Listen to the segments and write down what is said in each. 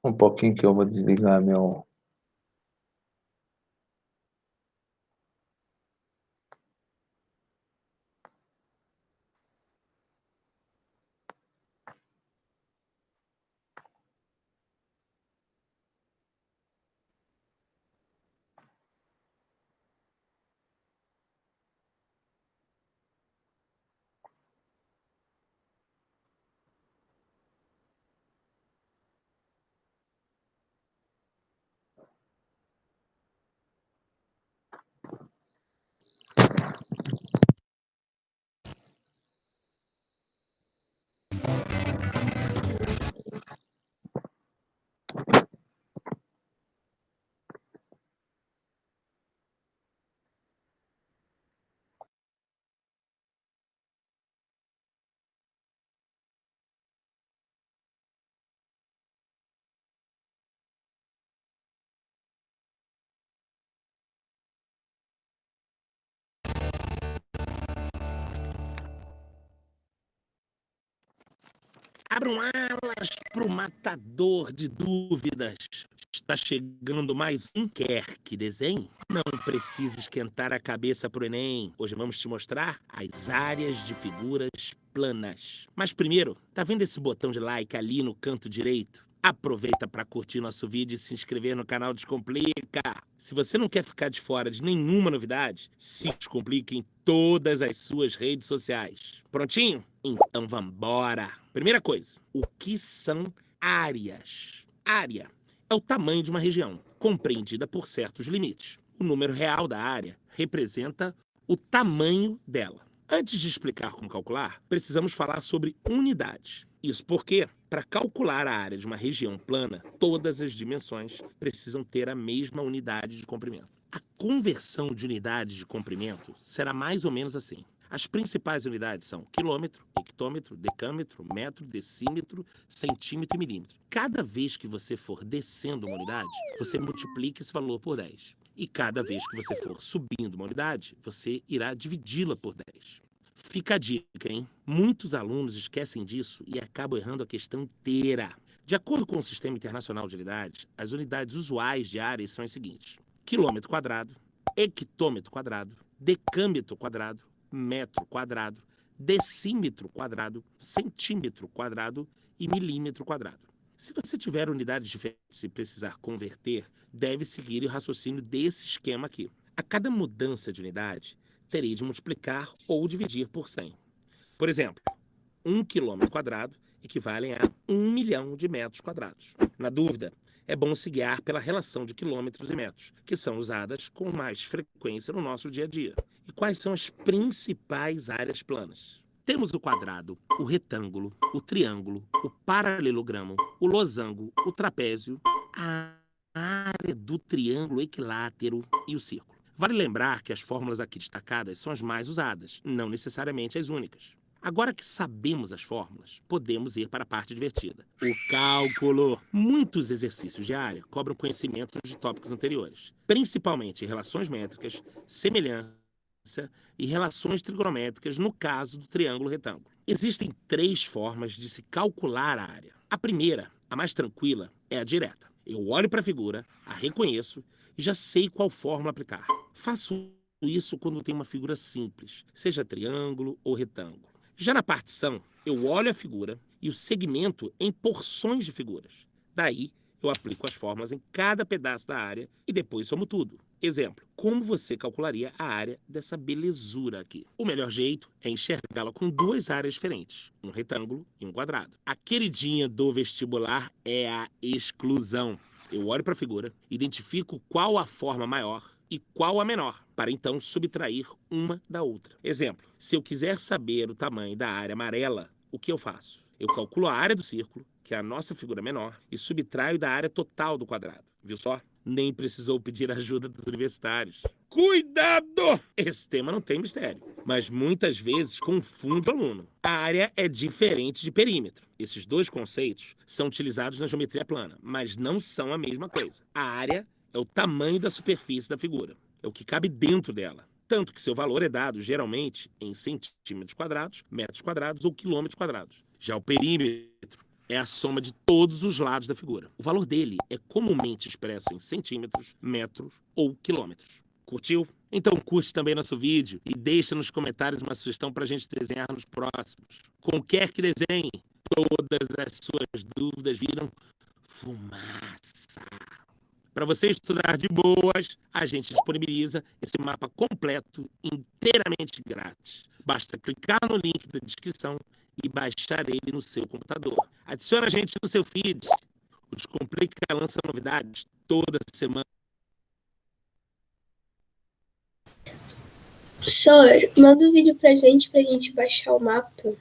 Um pouquinho que eu vou desligar meu. Abram alas para o matador de dúvidas. Está chegando mais um Quer Que Desenhe? Não precisa esquentar a cabeça pro Enem. Hoje vamos te mostrar as áreas de figuras planas. Mas primeiro, tá vendo esse botão de like ali no canto direito? Aproveita para curtir nosso vídeo e se inscrever no canal Descomplica. Se você não quer ficar de fora de nenhuma novidade, se Descomplica em todas as suas redes sociais. Prontinho? Então vambora! Primeira coisa, o que são áreas? Área é o tamanho de uma região, compreendida por certos limites. O número real da área representa o tamanho dela. Antes de explicar como calcular, precisamos falar sobre unidades. Isso porque, para calcular a área de uma região plana, todas as dimensões precisam ter a mesma unidade de comprimento. A conversão de unidades de comprimento será mais ou menos assim. As principais unidades são quilômetro, hectômetro, decâmetro, metro, decímetro, centímetro e milímetro. Cada vez que você for descendo uma unidade, você multiplica esse valor por 10. E cada vez que você for subindo uma unidade, você irá dividi-la por 10. Fica a dica, hein? Muitos alunos esquecem disso e acabam errando a questão inteira. De acordo com o Sistema Internacional de Unidades, as unidades usuais de áreas são as seguintes: quilômetro quadrado, hectômetro quadrado, decâmetro quadrado, metro quadrado, decímetro quadrado, centímetro quadrado e milímetro quadrado. Se você tiver unidades diferentes e precisar converter, deve seguir o raciocínio desse esquema aqui. A cada mudança de unidade, terei de multiplicar ou dividir por 100. Por exemplo, 1 quilômetro quadrado equivale a 1 milhão de metros quadrados. Na dúvida, é bom se guiar pela relação de quilômetros e metros, que são usadas com mais frequência no nosso dia a dia. E quais são as principais áreas planas? Temos o quadrado, o retângulo, o triângulo, o paralelogramo, o losango, o trapézio, a área do triângulo equilátero e o círculo. Vale lembrar que as fórmulas aqui destacadas são as mais usadas, não necessariamente as únicas. Agora que sabemos as fórmulas, podemos ir para a parte divertida: o cálculo. Muitos exercícios de área cobram conhecimentos de tópicos anteriores, principalmente relações métricas, semelhança e relações trigonométricas no caso do triângulo retângulo. Existem 3 formas de se calcular a área. A primeira, a mais tranquila, é a direta. Eu olho para a figura, a reconheço e já sei qual fórmula aplicar. Faço isso quando tem uma figura simples, seja triângulo ou retângulo. Já na partição, eu olho a figura e o segmento em porções de figuras. Daí, eu aplico as fórmulas em cada pedaço da área e depois somo tudo. Exemplo, como você calcularia a área dessa belezura aqui? O melhor jeito é enxergá-la com 2 áreas diferentes, um retângulo e um quadrado. A queridinha do vestibular é a exclusão. Eu olho para a figura, identifico qual a forma maior e qual a menor, para então subtrair uma da outra. Exemplo, se eu quiser saber o tamanho da área amarela, o que eu faço? Eu calculo a área do círculo, que é a nossa figura menor, e subtraio da área total do quadrado. Viu só? Nem precisou pedir ajuda dos universitários. Cuidado! Esse tema não tem mistério, mas muitas vezes confunde o aluno. A área é diferente de perímetro. Esses 2 conceitos são utilizados na geometria plana, mas não são a mesma coisa. A área é o tamanho da superfície da figura, é o que cabe dentro dela. Tanto que seu valor é dado, geralmente, em centímetros quadrados, metros quadrados ou quilômetros quadrados. Já o perímetro é a soma de todos os lados da figura. O valor dele é comumente expresso em centímetros, metros ou quilômetros. Curtiu? Então curte também nosso vídeo e deixa nos comentários uma sugestão para a gente desenhar nos próximos. Com quer que desenhe, todas as suas dúvidas viram fumaça. Para você estudar de boas, a gente disponibiliza esse mapa completo, inteiramente grátis. Basta clicar no link da descrição e baixar ele no seu computador. Adicione a gente no seu feed. O Descomplica lança novidades toda semana. Professor, manda um vídeo pra gente baixar o mapa.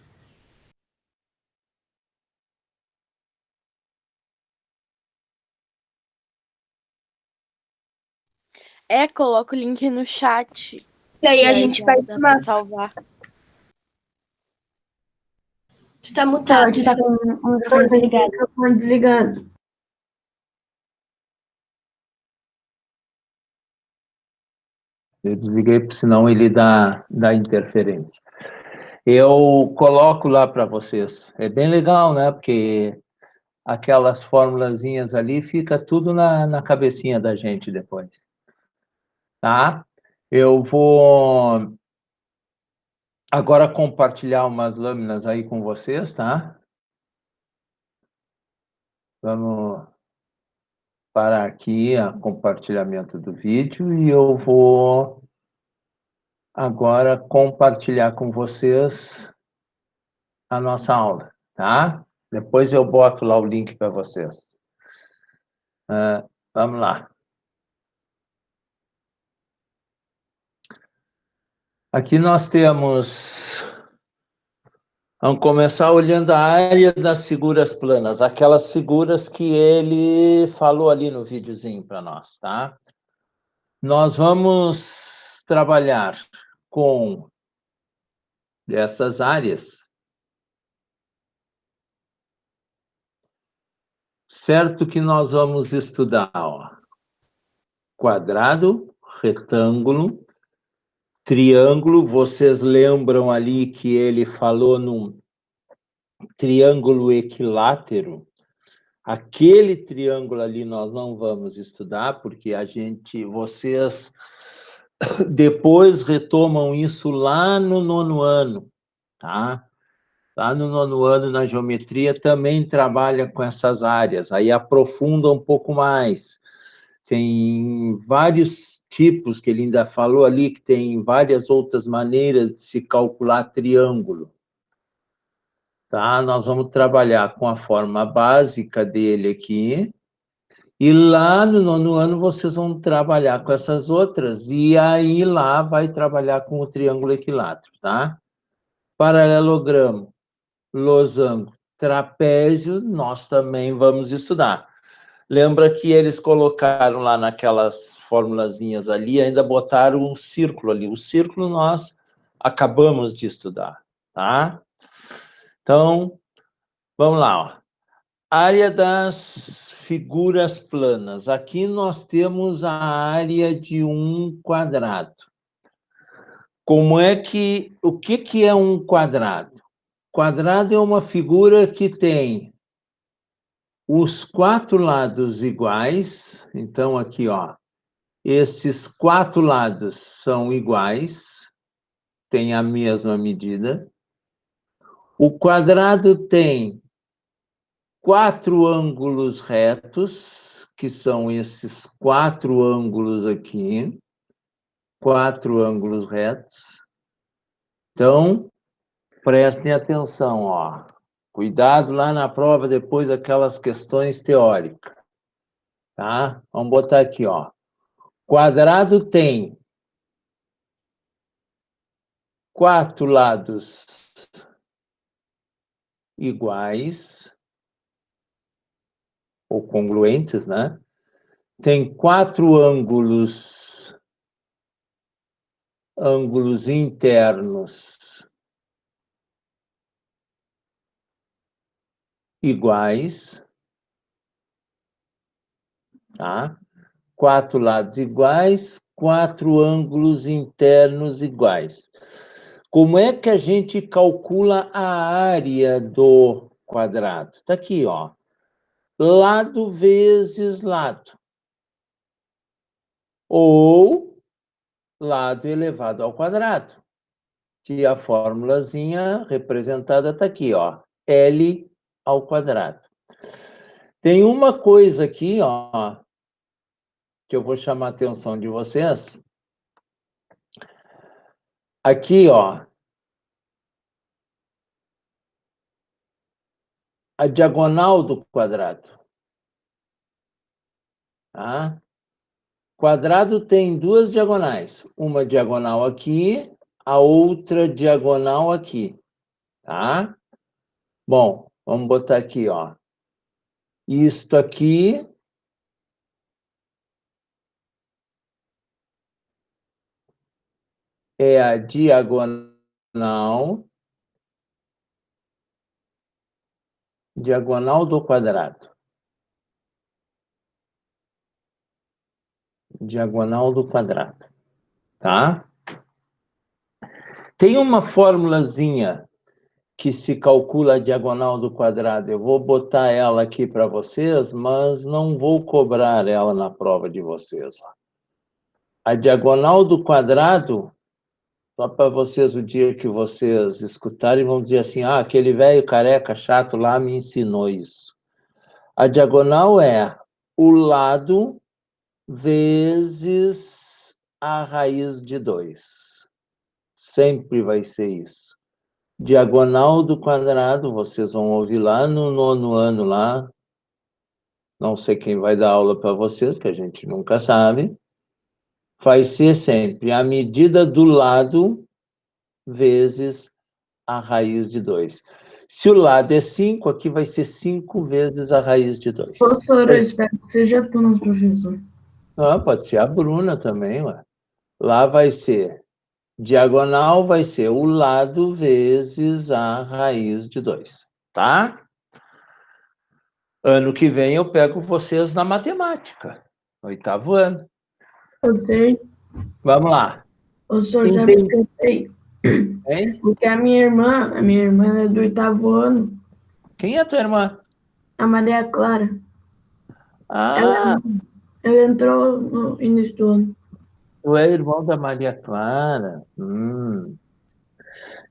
Coloca o link no chat. E aí a gente vai salvar. Tu tá mutado. Tu tá com o microfone desligado. Eu desliguei, porque senão ele dá interferência. Eu coloco lá para vocês. É bem legal, né? Porque aquelas formulazinhas ali fica tudo na cabecinha da gente depois. Tá? Eu vou agora compartilhar umas lâminas aí com vocês, tá? Vamos parar aqui o compartilhamento do vídeo e eu vou agora compartilhar com vocês a nossa aula, tá? Depois eu boto lá o link para vocês. Vamos lá. Aqui nós temos... Vamos começar olhando a área das figuras planas, aquelas figuras que ele falou ali no videozinho para nós, tá? Nós vamos trabalhar com essas áreas, certo que nós vamos estudar, ó, quadrado, retângulo, triângulo. Vocês lembram ali que ele falou num triângulo equilátero? Aquele triângulo ali nós não vamos estudar, porque vocês depois retomam isso lá no 9º ano, tá? Lá no 9º ano, na geometria, também trabalha com essas áreas, aí aprofunda um pouco mais. Tem vários tipos, que ele ainda falou ali, que tem várias outras maneiras de se calcular triângulo. Tá? Nós vamos trabalhar com a forma básica dele aqui, e lá no 9º ano vocês vão trabalhar com essas outras, e aí lá vai trabalhar com o triângulo equilátero, tá? Paralelogramo, losango, trapézio, nós também vamos estudar. Lembra que eles colocaram lá naquelas formulazinhas ali, ainda botaram um círculo ali. O círculo nós acabamos de estudar, tá? Então, vamos lá, ó. Área das figuras planas. Aqui nós temos a área de um quadrado. O que é um quadrado? Quadrado é uma figura que tem os 4 lados iguais. Então, aqui, ó, esses 4 lados são iguais, têm a mesma medida. O quadrado tem 4 ângulos retos, que são esses 4 ângulos aqui, 4 ângulos retos. Então, prestem atenção, ó. Cuidado lá na prova, depois aquelas questões teóricas, tá? Vamos botar aqui, ó. Quadrado tem 4 lados iguais, ou congruentes, né? Tem 4 ângulos internos iguais, tá? 4 lados iguais, 4 ângulos internos iguais. Como é que a gente calcula a área do quadrado. Está aqui, ó. Lado vezes lado. Ou lado elevado ao quadrado. Que a formulazinha representada está aqui, ó. L ao quadrado. Tem uma coisa aqui, ó, que eu vou chamar a atenção de vocês. Aqui, ó. A diagonal do quadrado. Tá? Quadrado tem duas diagonais. Uma diagonal aqui, a outra diagonal aqui. Tá? Bom, vamos botar aqui, ó. Isto aqui é a diagonal do quadrado. Diagonal do quadrado. Tá? Tem uma formulazinha que se calcula a diagonal do quadrado. Eu vou botar ela aqui para vocês, mas não vou cobrar ela na prova de vocês. A diagonal do quadrado, só para vocês, o dia que vocês escutarem, vão dizer assim, ah, aquele velho careca chato lá me ensinou isso. A diagonal é o lado vezes a raiz de 2. Sempre vai ser isso. Diagonal do quadrado, vocês vão ouvir lá no 9º ano, lá. Não sei quem vai dar aula para vocês, que a gente nunca sabe. Vai ser sempre a medida do lado vezes a raiz de 2. Se o lado é 5, aqui vai ser 5 vezes a raiz de 2. Professor, eu espero que seja tu, não, professor. Ah, pode ser a Bruna também, ué. Lá vai ser, diagonal vai ser o lado vezes a raiz de 2, tá? Ano que vem eu pego vocês na matemática, 8º ano. Eu sei. Vamos lá. Professor, sabe o que eu sei? Hein? Porque a minha irmã é do 8º ano, Quem é tua irmã? a Maria Clara. Ah, Ela entrou no início do ano. tu é irmão da Maria Clara.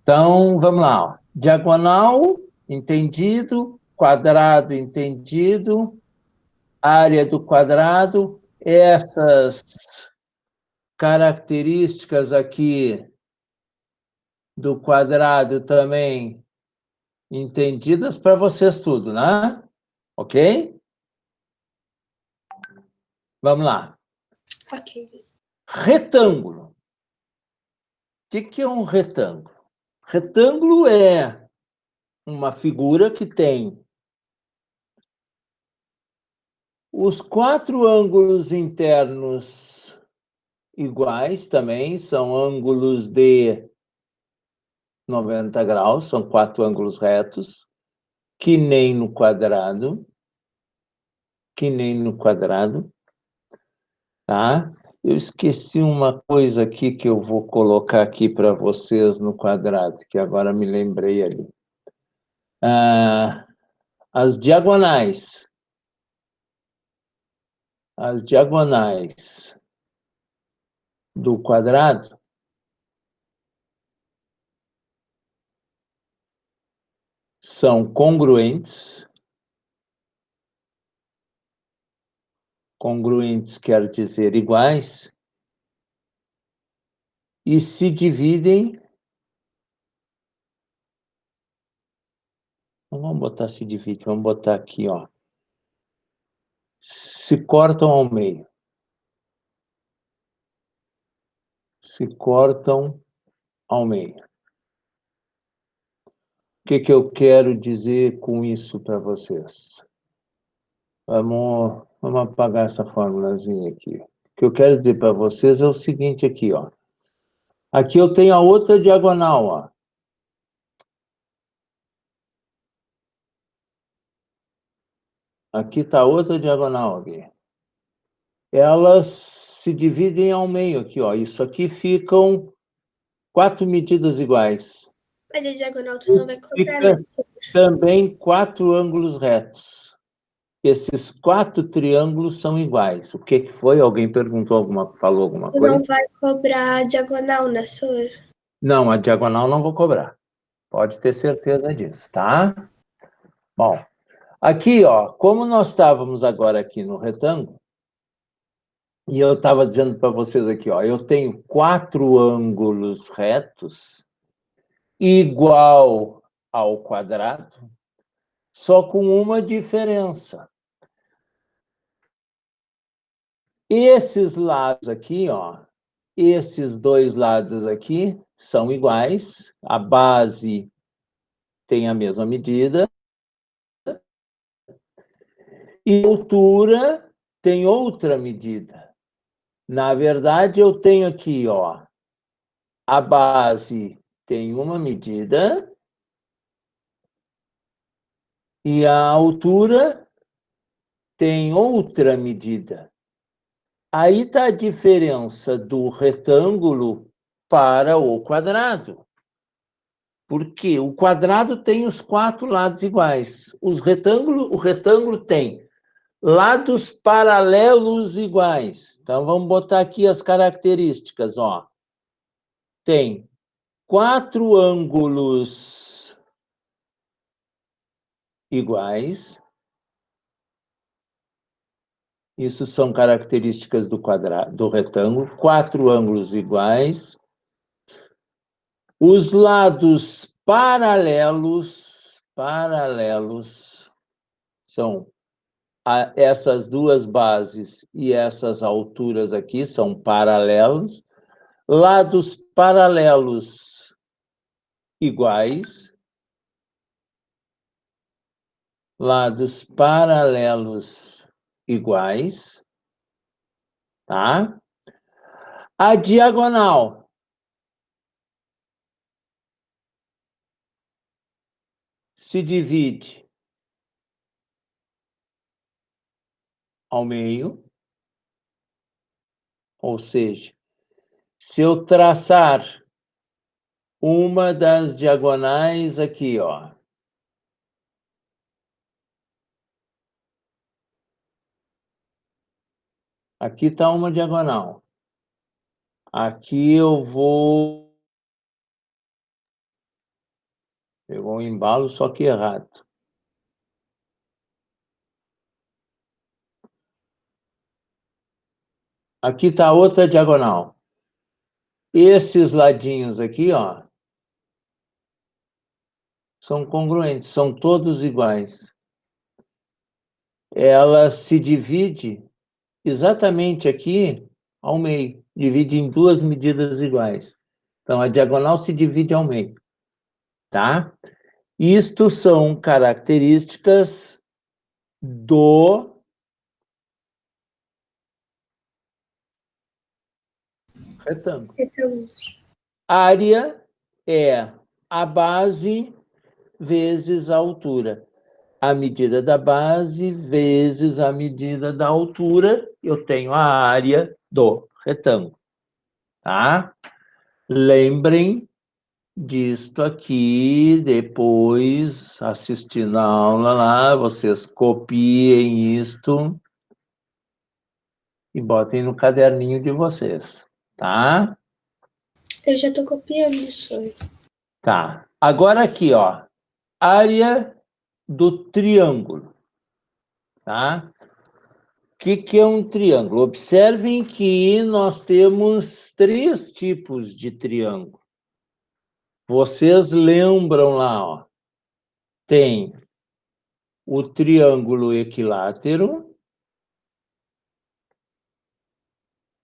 Então, vamos lá. Ó. Diagonal, entendido. Quadrado, entendido. Área do quadrado. Essas características aqui do quadrado também entendidas para vocês tudo, né? Ok? Vamos lá. Ok. Retângulo. O que é um retângulo? Retângulo é uma figura que tem os 4 ângulos internos iguais também, são ângulos de 90 graus, são 4 ângulos retos, que nem no quadrado, tá? Eu esqueci uma coisa aqui que eu vou colocar aqui para vocês no quadrado, que agora me lembrei ali. As diagonais. As diagonais do quadrado são congruentes. Congruentes quer dizer iguais. E se dividem. Não vamos botar se divide, vamos botar aqui, ó. Se cortam ao meio. Se cortam ao meio. O que eu quero dizer com isso para vocês? Vamos apagar essa formulazinha aqui. O que eu quero dizer para vocês é o seguinte aqui, ó. Aqui eu tenho a outra diagonal, ó. Aqui está outra diagonal aqui. Elas se dividem ao meio aqui, ó. Isso aqui ficam 4 medidas iguais. Mas a diagonal tu não vai cobrar, Fica né? também 4 ângulos retos. Esses 4 triângulos são iguais. O que foi? Alguém perguntou falou alguma Tu coisa? não vai cobrar a diagonal na sua? Não, a diagonal não vou cobrar. Pode ter certeza disso, tá? Bom, aqui, ó, como nós estávamos agora aqui no retângulo, e eu estava dizendo para vocês aqui, ó, eu tenho 4 ângulos retos igual ao quadrado, só com uma diferença. Esses lados aqui, ó, esses dois lados aqui são iguais, a base tem a mesma medida, e a altura tem outra medida. Na verdade, eu tenho aqui, ó, a base tem uma medida e a altura tem outra medida. Aí está a diferença do retângulo para o quadrado. Porque o quadrado tem os 4 lados iguais. O retângulo tem lados paralelos iguais. Então, vamos botar aqui as características, ó. Tem 4 ângulos iguais. Isso são características do retângulo. 4 ângulos iguais. Os lados paralelos são essas duas bases e essas alturas aqui são paralelos. Lados paralelos iguais. Lados paralelos iguais. Tá? A diagonal se divide ao meio, ou seja, se eu traçar uma das diagonais aqui, ó, aqui está uma diagonal. Aqui eu vou... Pegou um embalo, só que errado. Aqui está outra diagonal. Esses ladinhos aqui, ó, são congruentes, são todos iguais. Ela se divide exatamente aqui ao meio. Divide em 2 medidas iguais. Então, a diagonal se divide ao meio. Tá? Isto são características do retângulo. Área é a base vezes a altura. A medida da base vezes a medida da altura, eu tenho a área do retângulo. Tá? Lembrem disto aqui, depois, assistindo a aula lá, vocês copiem isto e botem no caderninho de vocês, tá? Eu já tô copiando isso. Tá. Agora aqui, ó, área do triângulo, tá? O que é um triângulo? Observem que nós temos 3 tipos de triângulo. Vocês lembram lá, ó, tem o triângulo equilátero,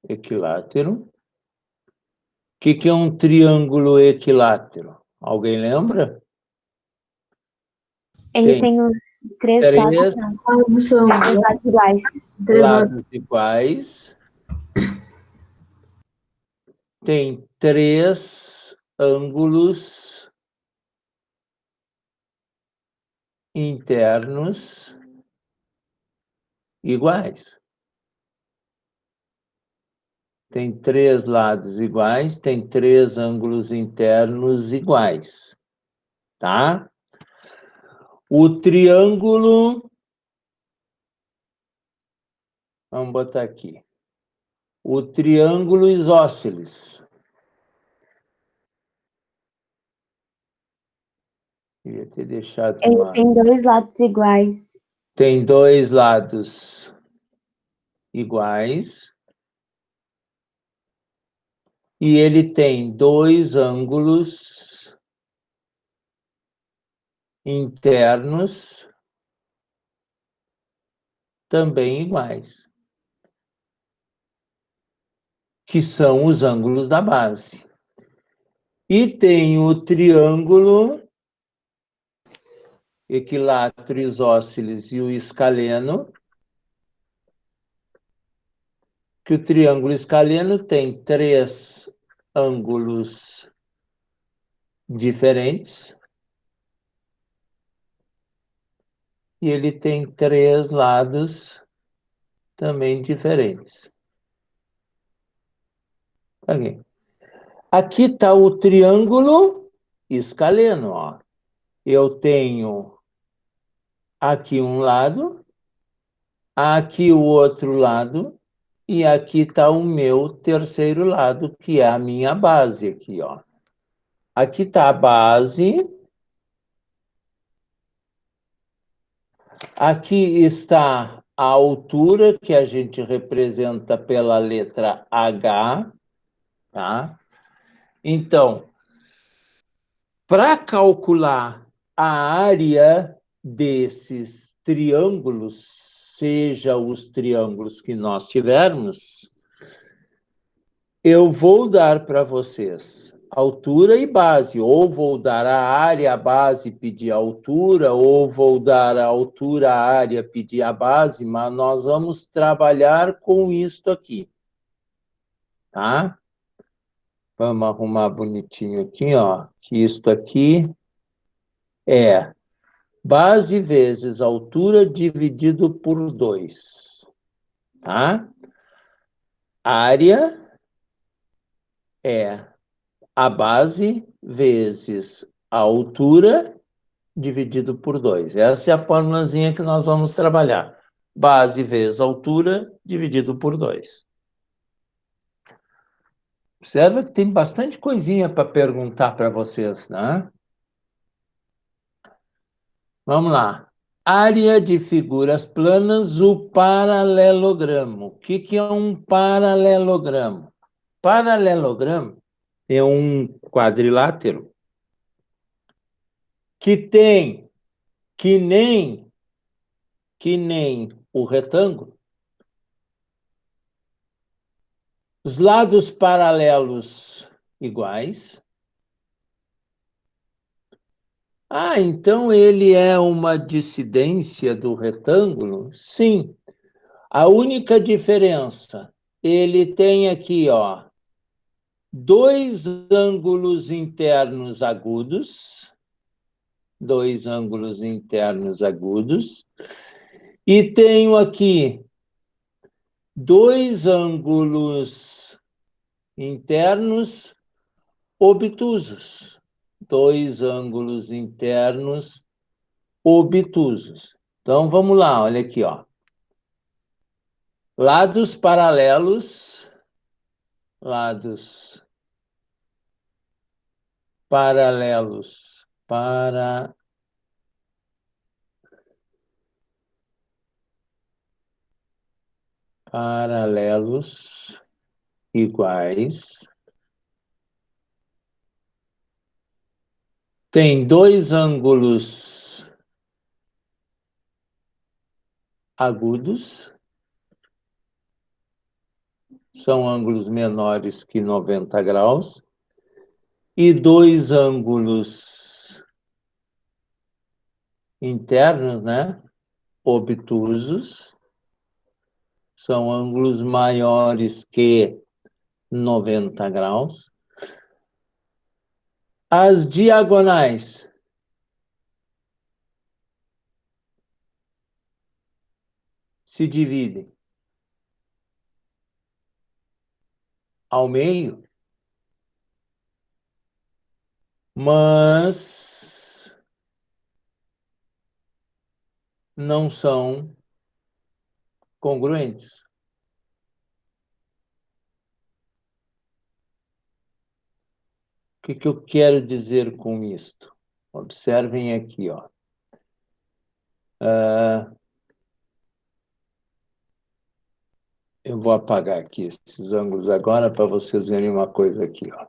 O que é um triângulo equilátero? Alguém lembra? Ele tem os 3 lados, São lados iguais. Lados iguais. Tem 3 ângulos internos iguais. Tem 3 lados iguais, tem 3 ângulos internos iguais. tá? O triângulo, vamos botar aqui, o triângulo isósceles. Queria ter deixado Ele tem dois lados iguais. Tem dois lados iguais. E ele tem dois ângulos internos também iguais, que são os ângulos da base. E tem o triângulo equilátero isósceles e o escaleno, que o triângulo escaleno tem três ângulos diferentes e ele tem três lados também diferentes. Aqui está o triângulo escaleno, ó. Eu tenho aqui um lado, aqui o outro lado, e aqui está o meu terceiro lado, que é a minha base aqui, ó. Aqui está a base. Aqui está a altura, que a gente representa pela letra H, tá? Então, para calcular a área desses triângulos, seja os triângulos que nós tivermos, eu vou dar para vocês altura e base, ou vou dar a área, a base, pedir a altura, ou vou dar a altura, a área, pedir a base, mas nós vamos trabalhar com isto aqui, tá? Vamos arrumar bonitinho aqui, ó, que isto aqui é base vezes altura dividido por 2, tá? Área é a base vezes a altura dividido por 2. Essa é a formulazinha que nós vamos trabalhar. Base vezes altura dividido por 2. Observa que tem bastante coisinha para perguntar para vocês, né? Vamos lá. Área de figuras planas, o paralelogramo. O que é um paralelogramo? Paralelogramo é um quadrilátero que tem, que nem o retângulo, os lados paralelos iguais. Ah, então ele é uma dissidência do retângulo? Sim. A única diferença, ele tem aqui, ó, dois ângulos internos agudos, e tenho aqui dois ângulos internos obtusos. Então, vamos lá, olha aqui, ó. Lados paralelos iguais. Tem dois ângulos agudos. São ângulos menores que 90 graus. E dois ângulos internos, né? Obtusos. São ângulos maiores que 90 graus. As diagonais se dividem ao meio, mas não são congruentes. O que eu quero dizer com isto? Observem aqui, ó. Eu vou apagar aqui esses ângulos agora para vocês verem uma coisa aqui, ó.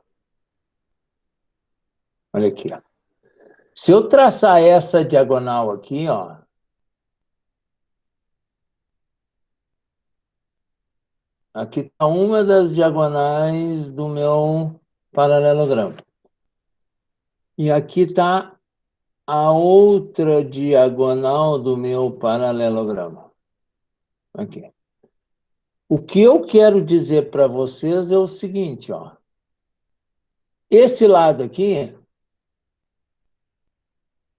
Olha aqui, ó. Se eu traçar essa diagonal aqui, ó, aqui está uma das diagonais do meu paralelogramo. E aqui está a outra diagonal do meu paralelogramo. Aqui. O que eu quero dizer para vocês é o seguinte, ó. Esse lado aqui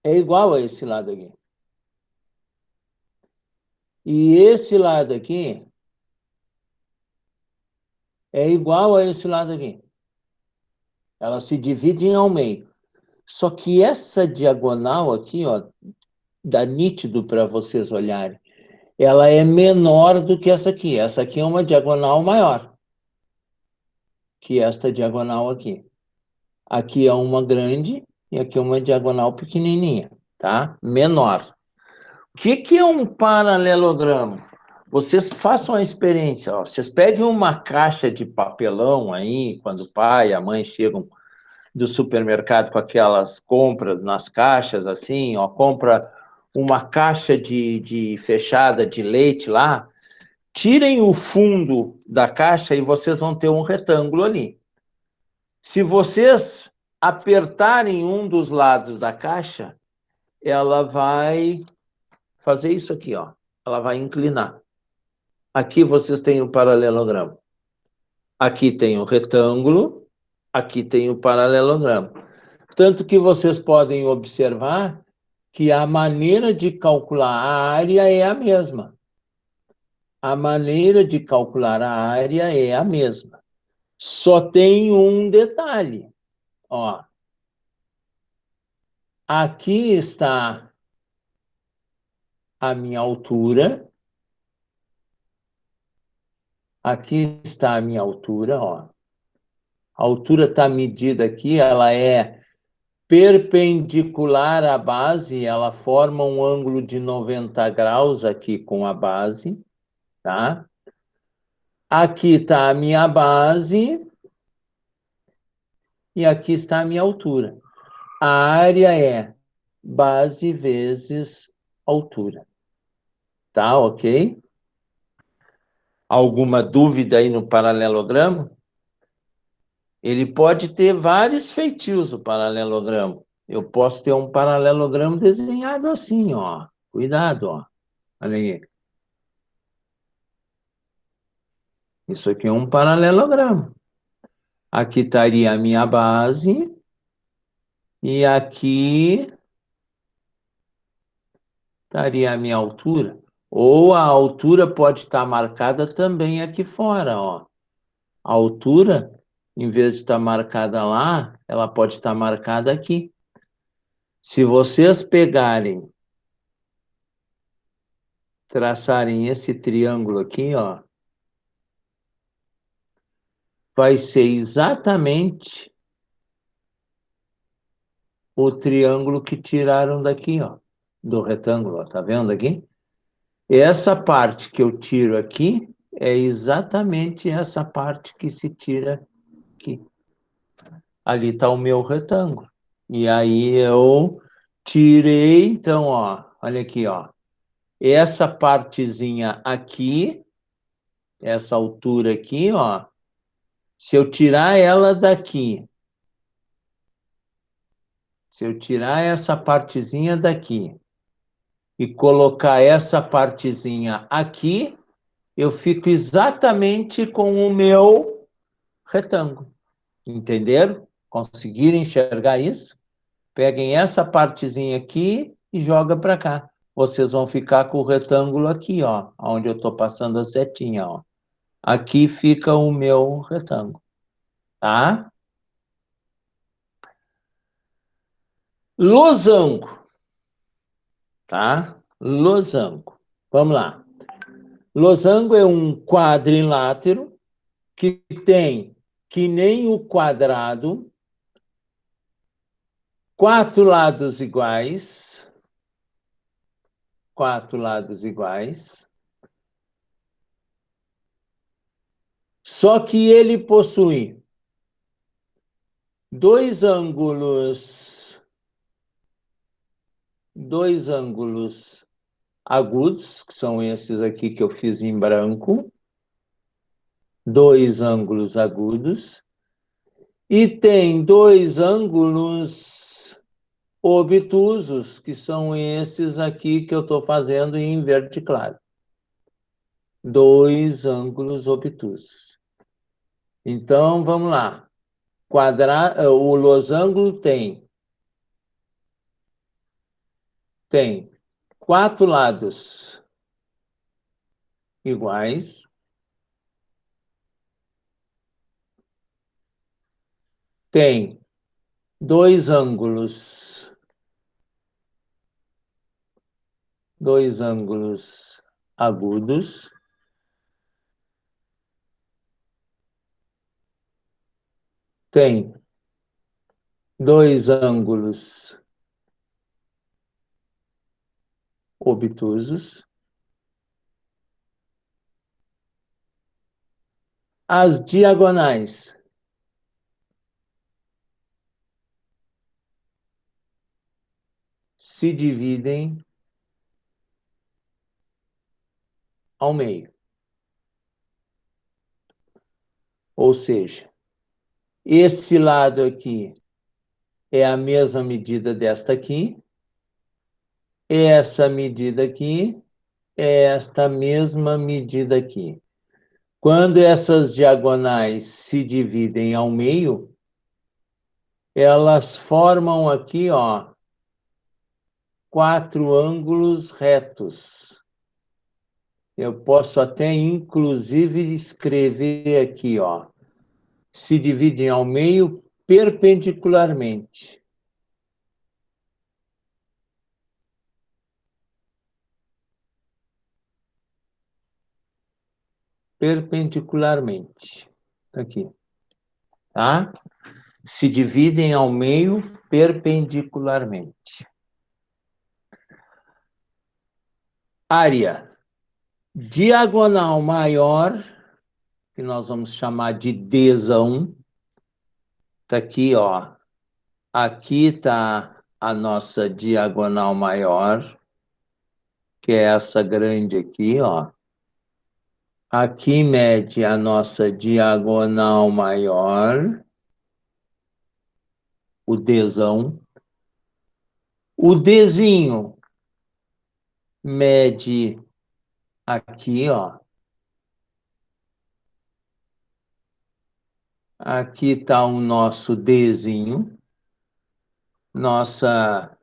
é igual a esse lado aqui. E esse lado aqui é igual a esse lado aqui. Elas se dividem ao meio. Só que essa diagonal aqui, ó, dá nítido para vocês olharem, ela é menor do que essa aqui. Essa aqui é uma diagonal maior que esta diagonal aqui. Aqui é uma grande e aqui é uma diagonal pequenininha, tá? Menor. O que é um paralelogramo? Vocês façam a experiência, ó. Vocês peguem uma caixa de papelão aí, quando o pai e a mãe chegam do supermercado com aquelas compras nas caixas, assim, ó, compra uma caixa de fechada de leite lá, tirem o fundo da caixa e vocês vão ter um retângulo ali. Se vocês apertarem um dos lados da caixa, ela vai fazer isso aqui, ó. Ela vai inclinar. Aqui vocês têm o paralelogramo. Aqui tem o retângulo, aqui tem o paralelogramo. Tanto que vocês podem observar que a maneira de calcular a área é a mesma. A maneira de calcular a área é a mesma. Só tem um detalhe. Ó. Aqui está a minha altura. Aqui está a minha altura, ó. A altura está medida aqui, ela é perpendicular à base, ela forma um ângulo de 90 graus aqui com a base, tá? Aqui está a minha base e aqui está a minha altura. A área é base vezes altura. Tá, ok? Alguma dúvida aí no paralelogramo? Ele pode ter vários feitios, o paralelogramo. Eu posso ter um paralelogramo desenhado assim, ó. Cuidado, ó. Olha aí. Isso aqui é um paralelogramo. Aqui estaria a minha base. E aqui estaria a minha altura. Ou a altura pode estar marcada também aqui fora, ó. A altura, em vez de estar marcada lá, ela pode estar marcada aqui. Se vocês pegarem, traçarem esse triângulo aqui, ó, vai ser exatamente o triângulo que tiraram daqui, ó, do retângulo, ó, tá vendo aqui? Essa parte que eu tiro aqui é exatamente essa parte que se tira aqui. Ali está o meu retângulo. E aí eu tirei, então, ó, olha aqui, ó. Essa partezinha aqui, essa altura aqui, ó, se eu tirar ela daqui, se eu tirar essa partezinha daqui e colocar essa partezinha aqui, eu fico exatamente com o meu retângulo. Entenderam? Conseguiram enxergar isso? Peguem essa partezinha aqui e joga para cá. Vocês vão ficar com o retângulo aqui, ó, onde eu estou passando a setinha, ó. Aqui fica o meu retângulo, tá? Losango, tá? Losango. Vamos lá. Losango é um quadrilátero que tem, que nem o quadrado, 4 lados iguais. 4 lados iguais. Só que ele possui dois ângulos agudos, que são esses aqui que eu fiz em branco. 2 ângulos agudos. E tem 2 ângulos obtusos, que são esses aqui que eu estou fazendo em verde claro. 2 ângulos obtusos. Então, vamos lá. O losango tem 4 lados iguais. Tem 2 ângulos agudos. Tem 2 ângulos obtusos. As diagonais se dividem ao meio. Ou seja, esse lado aqui é a mesma medida desta aqui. Essa medida aqui é esta mesma medida aqui. Quando essas diagonais se dividem ao meio, elas formam aqui, ó, 4 ângulos retos. Eu posso até, inclusive, escrever aqui, ó, se dividem ao meio perpendicularmente. Perpendicularmente. Aqui. Tá? Se dividem ao meio perpendicularmente. Área diagonal maior, que nós vamos chamar de Dzão. Está aqui, ó. Aqui está a nossa diagonal maior, que é essa grande aqui, ó. Aqui mede a nossa diagonal maior, o Dzão. O Dzinho mede aqui, ó. Aqui está o nosso Dzinho, nossa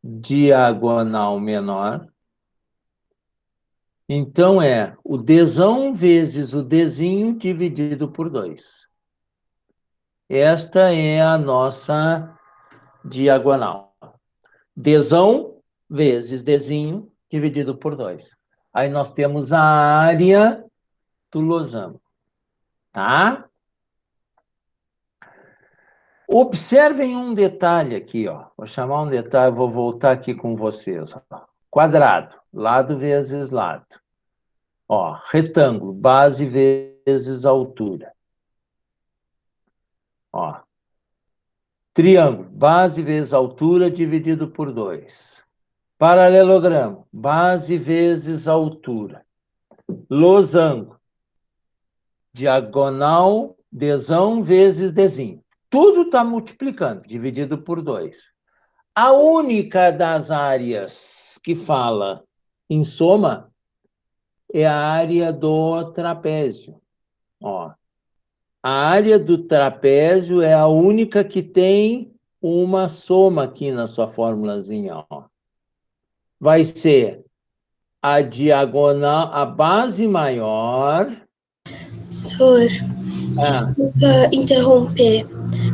diagonal menor. Então, é o Dzão vezes o Dzinho dividido por 2. Esta é a nossa diagonal. Dzão vezes Dzinho dividido por 2. Aí nós temos a área do losango. Tá? Observem um detalhe aqui, ó. Vou chamar um detalhe, vou voltar aqui com vocês. Ó. Quadrado, lado vezes lado. Ó, retângulo, base vezes altura. Ó. Triângulo, base vezes altura dividido por 2. Paralelogramo, base vezes altura. Losango, diagonal, Dzão vezes Dzinho. Tudo está multiplicando, dividido por 2. A única das áreas que fala em soma é a área do trapézio. Ó. A área do trapézio é a única que tem uma soma aqui na sua formulazinha. Ó. Vai ser a diagonal, a base maior. Sor, desculpa interromper,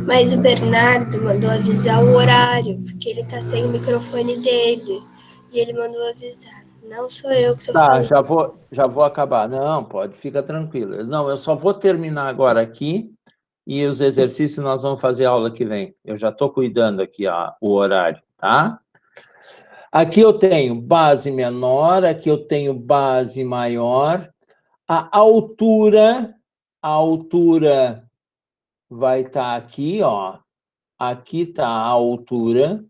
mas o Bernardo mandou avisar o horário, porque ele tá sem o microfone dele. E ele mandou avisar. Não sou eu que tô Tá, falando. já vou acabar. Não, pode, fica tranquilo. Não, eu só vou terminar agora aqui e os exercícios nós vamos fazer aula que vem. Eu já estou cuidando aqui o horário, tá? Aqui eu tenho base menor, aqui eu tenho base maior. A altura vai estar aqui, ó. Aqui está a altura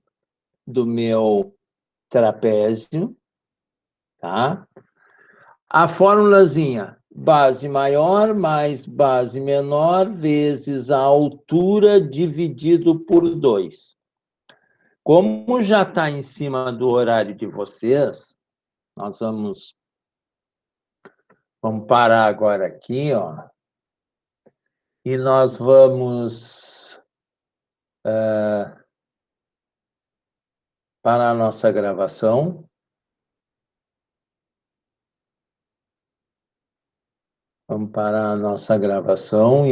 do meu trapézio, tá? A formulazinha, base maior mais base menor vezes a altura dividido por 2. Como já está em cima do horário de vocês, nós vamos parar agora aqui, ó. E nós vamos parar a nossa gravação. Vamos parar a nossa gravação.